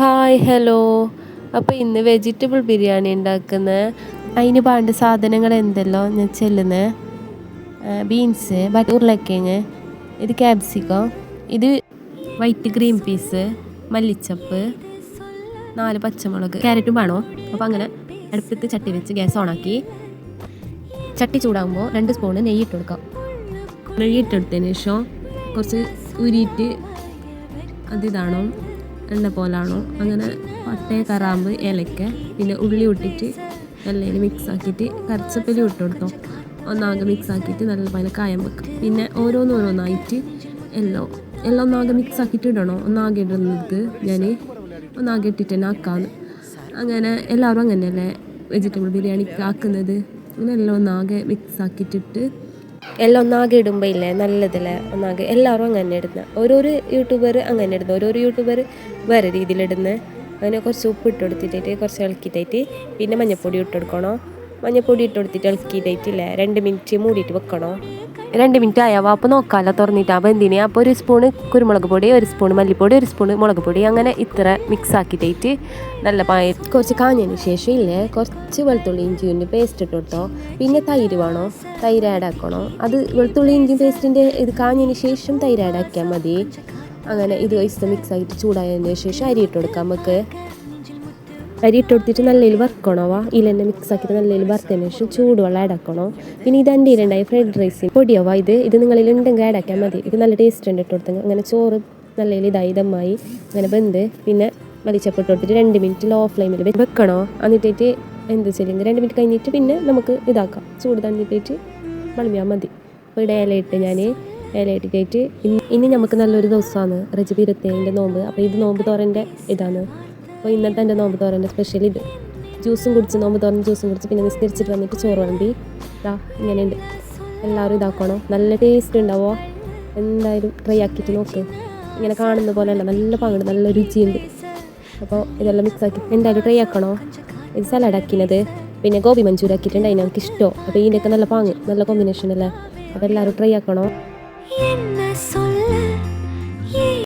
Hi hello. അപ്പോൾ ഇന്ന് vegetable biryani ഉണ്ടാക്കുന്നത്. അതിന് വേണ്ട സാധനങ്ങൾ എന്തെല്ലോ ഞാൻ ചെല്ലുന്നത്: ബീൻസ്, ഉരുളക്കിഴങ്ങ്, ഇത് ക്യാപ്സിക്കം, ഇത് വൈറ്റ് ഗ്രീൻ പീസ്, മല്ലിച്ചപ്പ്, 4 പച്ചമുളക്, ക്യാരറ്റും വേണോ. അപ്പോൾ അങ്ങനെ അടുപ്പത്ത് ചട്ടി വെച്ച് ഗ്യാസ് ഓണാക്കി ചട്ടി ചൂടാകുമ്പോൾ 2 സ്പൂണ് നെയ്യ് ഇട്ട് കൊടുക്കാം. നെയ്യ് ഇട്ടെടുത്തതിന് ശേഷം കുറച്ച് ഉരിയിട്ട് അതിതാണോ എണ്ണ പോലാണോ അങ്ങനെ പട്ട, കറാമ്പ്, ഏലക്ക, പിന്നെ ഉള്ളി ഇട്ടിട്ട് എല്ലാം മിക്സ് ആക്കിയിട്ട് കറിച്ചപ്പലി ഇട്ട് കൊടുത്തോ. ഒന്നാകെ മിക്സ് ആക്കിയിട്ട് നല്ല പോലെ കായം വെക്കും. പിന്നെ ഓരോന്നായിട്ട് എല്ലാം ഒന്നാകെ മിക്സ് ആക്കിയിട്ട് ഇടണോ. ഒന്നാകെ ഇടുന്നത് ഞാൻ ഒന്നാകെ ഇട്ടിട്ട് തന്നെ ആക്കാമെന്ന്. അങ്ങനെ എല്ലാവരും അങ്ങനെയല്ലേ വെജിറ്റബിൾ ബിരിയാണിക്ക് ആക്കുന്നത്. അങ്ങനെ എല്ലാം ഒന്നാകെ മിക്സ് ആക്കിയിട്ടിട്ട് എല്ലാം ഒന്നാകെ ഇടുമ്പോൾ ഇല്ലേ നല്ലതല്ലേ. ഒന്നാകെ എല്ലാവരും അങ്ങനെ ഇടുന്നത്. ഓരോരോ യൂട്യൂബർ അങ്ങനെ ഇടുന്നത്, ഓരോരോ യൂട്യൂബർ വേറെ രീതിയിലിടുന്നത്. അങ്ങനെ കുറച്ച് ഉപ്പ് ഇട്ട് കൊടുത്തിട്ട് കുറച്ച് ഇളക്കിയിട്ടായിട്ട് പിന്നെ മഞ്ഞൾപ്പൊടി ഇട്ട് കൊടുക്കണോ. മഞ്ഞൾപ്പൊടി ഇട്ട് കൊടുത്തിട്ട് ഇളക്കിയിട്ടായിട്ടില്ലേ 2 മിനിറ്റ് മൂടിയിട്ട് വെക്കണോ. 2 മിനിറ്റ് ആയാവോ അപ്പോൾ നോക്കാമല്ലോ തുറന്നിട്ട്. അപ്പോൾ എന്തിനാ, അപ്പോൾ 1 സ്പൂണ് കുരുമുളക് പൊടി, 1 സ്പൂണ് മല്ലിപ്പൊടി, 1 സ്പൂണ് മുളക് പൊടി, അങ്ങനെ ഇത്ര മിക്സ് ആക്കിയിട്ട് നല്ല കുറച്ച് കാഞ്ഞതിന് ശേഷം ഇല്ലേ കുറച്ച് വെളുത്തുള്ളി ഇഞ്ചിൻ്റെ പേസ്റ്റ് ഇട്ട് കൊടുത്തോ. പിന്നെ തൈര് വേണോ, തൈര് ആഡ് ആക്കണോ. അത് വെളുത്തുള്ളി ഇഞ്ചി പേസ്റ്റിൻ്റെ ഇത് കാഞ്ഞതിന് ശേഷം തൈര് ആഡ് ആക്കിയാൽ മതി. അങ്ങനെ ഇത് മിക്സ് ആക്കിയിട്ട് ചൂടായതിന് ശേഷം അരി ഇട്ട് കൊടുക്കാം. നമുക്ക് അരി ഇട്ട് കൊടുത്തിട്ട് നല്ലതിൽ വറുക്കണോ. ഇതിലെന്നെ മിക്സ് ആക്കിയിട്ട് നല്ലതിൽ വറുത്തതിന് ശേഷം ചൂടുവെള്ളം ആഡ് ആക്കണോ. പിന്നെ ഇത് എൻ്റെ ഉണ്ടായി ഫ്രൈഡ് റൈസ് പൊടിയാവാ. ഇത് നിങ്ങളിൽ ഉണ്ടെങ്കിൽ ആഡ് ആക്കിയാൽ മതി. ഇത് നല്ല ടേസ്റ്റ് ഉണ്ട് ഇട്ട് കൊടുത്തെങ്കിൽ. അങ്ങനെ ചോറ് നല്ലതിൽ ദമ്മായി അങ്ങനെ വെന്ത് പിന്നെ മല്ലിച്ചപ്പ് ഇട്ട് കൊടുത്തിട്ട് 2 മിനിറ്റ് ലോ ഫ്ലെയിമിൽ വെക്കണോ. എന്നിട്ട് എന്ത് ചെയ്യില്ലെങ്കിൽ 2 മിനിറ്റ് കഴിഞ്ഞിട്ട് പിന്നെ നമുക്ക് ഇതാക്കാം. ചൂട് തന്നിട്ട് വളമിയാൽ മതി. അപ്പോൾ ഇവിടെ ഇലയിട്ടിട്ട് ഇനി നമുക്ക് നല്ലൊരു ദിവസമാണ് റജബ് 21 നോമ്പ്. അപ്പോൾ ഇത് നോമ്പ് തോരൻ്റെ ഇതാണ്. അപ്പോൾ ഇന്നത്തെ എൻ്റെ നോമ്പ് തോരൻ്റെ സ്പെഷ്യൽ ഇത്. ജ്യൂസും കുടിച്ച് നോമ്പ് തോരൻ ജ്യൂസും കുടിച്ച് പിന്നെ നിസ്കരിച്ചിട്ട് വന്നിട്ട് ചോറ് വിളമ്പി ഇങ്ങനെയുണ്ട്. എല്ലാവരും ഇതാക്കണോ. നല്ല ടേസ്റ്റ് ഉണ്ടാവോ. എന്തായാലും ട്രൈ ആക്കിയിട്ട് നോക്ക്. ഇങ്ങനെ കാണുന്ന പോലെയല്ല, നല്ല പാങ്ങുണ്ട്, നല്ല രുചിയുണ്ട്. അപ്പോൾ ഇതെല്ലാം മിക്സ് ആക്കി എന്തായാലും ട്രൈ ആക്കണോ. ഇത് സലാഡ് ആക്കിയത് പിന്നെ ഗോബി മഞ്ചൂരി ആക്കിയിട്ടുണ്ട്. അതിന് എനിക്ക് ഇഷ്ടമോ. അപ്പോൾ ഇതിൻ്റെയൊക്കെ നല്ല പാങ്ങ്, നല്ല കോമ്പിനേഷൻ അല്ലേ. അപ്പോൾ എല്ലാവരും ട്രൈ ആക്കണോ.